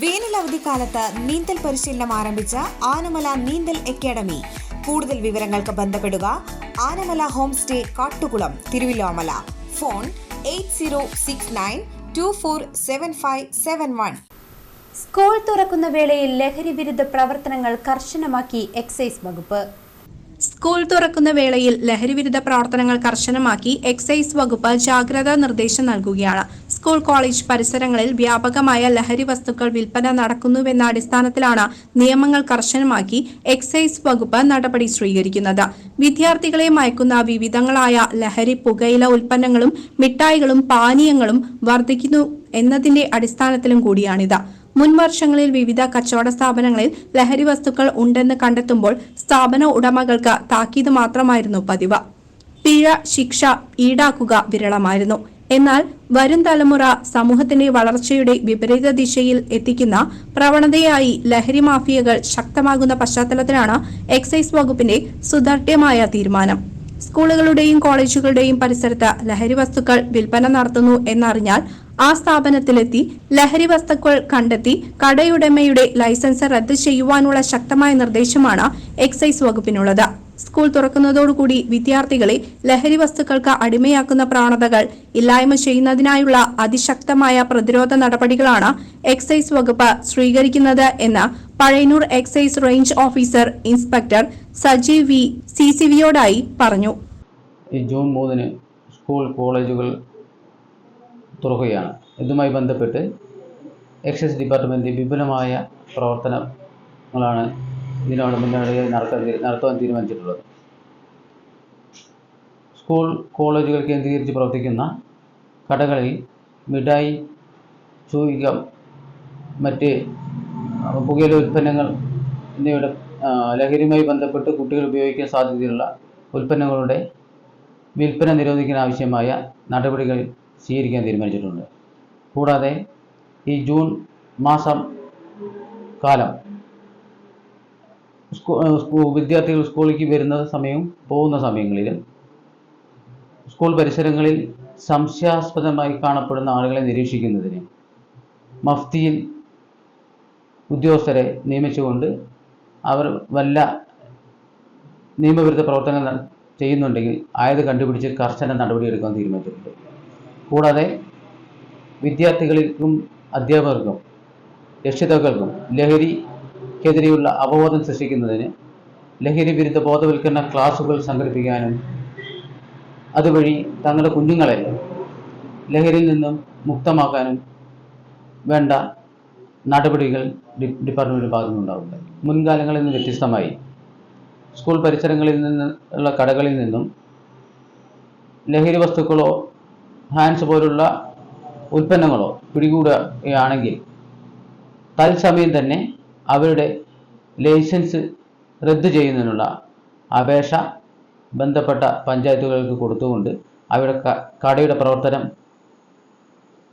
വേനലവധിക്കാലത്ത് നീന്തൽ പരിശീലനം ആരംഭിച്ച ആനമല നീന്തൽ അക്കാദമി. കൂടുതൽ വിവരങ്ങൾക്ക് ബന്ധപ്പെടുക Anamala home stay Kattukulam Thiruvilwamala. Phone 8069247571. School തുറക്കുന്ന വേളയിൽ ലഹരി വിരുദ്ധ പ്രവർത്തനങ്ങൾ കർശനമാക്കി എക്സൈസ് വകുപ്പ്. സ്കൂൾ തുറക്കുന്ന വേളയിൽ ലഹരിവിരുദ്ധ പ്രവർത്തനങ്ങൾ കർശനമാക്കി എക്സൈസ് വകുപ്പ് ജാഗ്രതാ നിർദ്ദേശം നൽകുകയാണ്. സ്കൂൾ കോളേജ് പരിസരങ്ങളിൽ വ്യാപകമായ ലഹരി വസ്തുക്കൾ വിൽപ്പന നടക്കുന്നുവെന്ന അടിസ്ഥാനത്തിലാണ് നിയമങ്ങൾ കർശനമാക്കി എക്സൈസ് വകുപ്പ് നടപടി സ്വീകരിക്കുന്നത്. വിദ്യാർത്ഥികളെ മയക്കുന്ന വിവിധങ്ങളായ ലഹരി പുകയില ഉൽപ്പന്നങ്ങളും മിഠായികളും പാനീയങ്ങളും വർദ്ധിക്കുന്നു എന്നതിന്റെ അടിസ്ഥാനത്തിലും കൂടിയാണിത്. മുൻവർഷങ്ങളിൽ വിവിധ കച്ചവട സ്ഥാപനങ്ങളിൽ ലഹരി വസ്തുക്കൾ ഉണ്ടെന്ന് കണ്ടെത്തുമ്പോൾ സ്ഥാപന ഉടമകൾക്ക് താക്കീത് മാത്രമായിരുന്നു പതിവ്. പിഴ ശിക്ഷ ഈടാക്കുക വിരളമായിരുന്നു. എന്നാൽ വരും തലമുറ സമൂഹത്തിന്റെ വളർച്ചയുടെ വിപരീത ദിശയിൽ എത്തിക്കുന്ന പ്രവണതയായി ലഹരി മാഫിയകൾ ശക്തമാകുന്ന പശ്ചാത്തലത്തിലാണ് എക്സൈസ് വകുപ്പിന്റെ സുദൃഢമായ തീരുമാനം. സ്കൂളുകളുടെയും കോളേജുകളുടെയും പരിസരത്ത് ലഹരി വസ്തുക്കൾ വിൽപ്പന നടത്തുന്നു എന്നറിഞ്ഞാൽ ആ സ്ഥാപനത്തിലെത്തി ലഹരി വസ്തുക്കൾ കണ്ടെത്തി കടയുടമയുടെ ലൈസൻസ് റദ്ദ് ചെയ്യുവാനുള്ള ശക്തമായ നിർദ്ദേശമാണ് എക്സൈസ് വകുപ്പിനുള്ളത്. സ്കൂൾ തുറക്കുന്നതോടുകൂടി വിദ്യാർത്ഥികളെ ലഹരി വസ്തുക്കൾക്ക് അടിമയാക്കുന്ന പ്രവണതകൾ ഇല്ലായ്മ ചെയ്യുന്നതിനായുള്ള അതിശക്തമായ പ്രതിരോധ നടപടികളാണ് എക്സൈസ് വകുപ്പ് സ്വീകരിക്കുന്നത് എന്ന് Pazhayannur excise range officer inspector Sajeev V CCVയോടായി പറഞ്ഞു. ജൂൺ 3 സ്കൂൾ കോളേജുകൾ തുറക്കുകയാണ്. ഇതുമായി ബന്ധപ്പെട്ട് എക്സൈസ് ഡിപ്പാർട്ട്മെൻറ്റ് വിപുലമായ പ്രവർത്തനങ്ങളാണ് ഇതിനോട് മുന്നോടിയായി നടത്തുവാൻ തീരുമാനിച്ചിട്ടുള്ളത്. സ്കൂൾ കോളേജുകൾ കേന്ദ്രീകരിച്ച് പ്രവർത്തിക്കുന്ന കടകളിൽ മിഠായി, ചൂയികം, മറ്റ് പുകയില ഉൽപ്പന്നങ്ങൾ എന്നിവയുടെ ലഹരിയുമായി ബന്ധപ്പെട്ട് കുട്ടികൾ ഉപയോഗിക്കാൻ സാധ്യതയുള്ള ഉൽപ്പന്നങ്ങളുടെ വിൽപ്പന നിരോധിക്കാൻ ആവശ്യമായ നടപടികൾ സ്വീകരിക്കാൻ തീരുമാനിച്ചിട്ടുണ്ട്. കൂടാതെ ഈ ജൂൺ മാസം കാലം വിദ്യാർത്ഥികൾ സ്കൂളിലേക്ക് വരുന്ന സമയവും പോകുന്ന സമയങ്ങളിലും സ്കൂൾ പരിസരങ്ങളിൽ സംശയാസ്പദമായി കാണപ്പെടുന്ന ആളുകളെ നിരീക്ഷിക്കുന്നതിന് മഫ്തിയിൽ ഉദ്യോഗസ്ഥരെ നിയമിച്ചുകൊണ്ട് അവർ വല്ല നിയമവിരുദ്ധ പ്രവർത്തനങ്ങൾ ചെയ്യുന്നുണ്ടെങ്കിൽ ആയത് കണ്ടുപിടിച്ച് കർശന നടപടിയെടുക്കാൻ തീരുമാനിച്ചിട്ടുണ്ട്. കൂടാതെ വിദ്യാർത്ഥികൾക്കും അധ്യാപകർക്കും രക്ഷിതാക്കൾക്കും ലഹരിക്കെതിരെയുള്ള അവബോധം സൃഷ്ടിക്കുന്നതിന് ലഹരി വിരുദ്ധ ബോധവൽക്കരണ ക്ലാസുകൾ സംഘടിപ്പിക്കാനും അതുവഴി തങ്ങളുടെ കുഞ്ഞുങ്ങളെ ലഹരിയിൽ നിന്നും മുക്തമാക്കാനും വേണ്ട നടപടികൾ ഡിപ്പാർട്ട്മെൻറ്റിൻ്റെ ഭാഗത്തുനിന്നുണ്ടാവുന്നത്. മുൻകാലങ്ങളിൽ നിന്ന് വ്യത്യസ്തമായി സ്കൂൾ പരിസരങ്ങളിൽ നിന്നുള്ള കടകളിൽ നിന്നും ലഹരി വസ്തുക്കളോ ഹാൻഡ്സ് പോലുള്ള ഉൽപ്പന്നങ്ങളോ പിടികൂടുകയാണെങ്കിൽ തത്സമയം തന്നെ അവരുടെ ലൈസൻസ് റദ്ദ് ചെയ്യുന്നതിനുള്ള അപേക്ഷ ബന്ധപ്പെട്ട പഞ്ചായത്തുകൾക്ക് കൊടുത്തുകൊണ്ട് അവരുടെ കടയുടെ പ്രവർത്തനം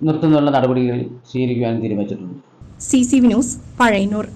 നിർത്തുന്നതിനുള്ള നടപടികൾ സ്വീകരിക്കുവാൻ തീരുമാനിച്ചിട്ടുണ്ട്. CCV news, Pazhayannur.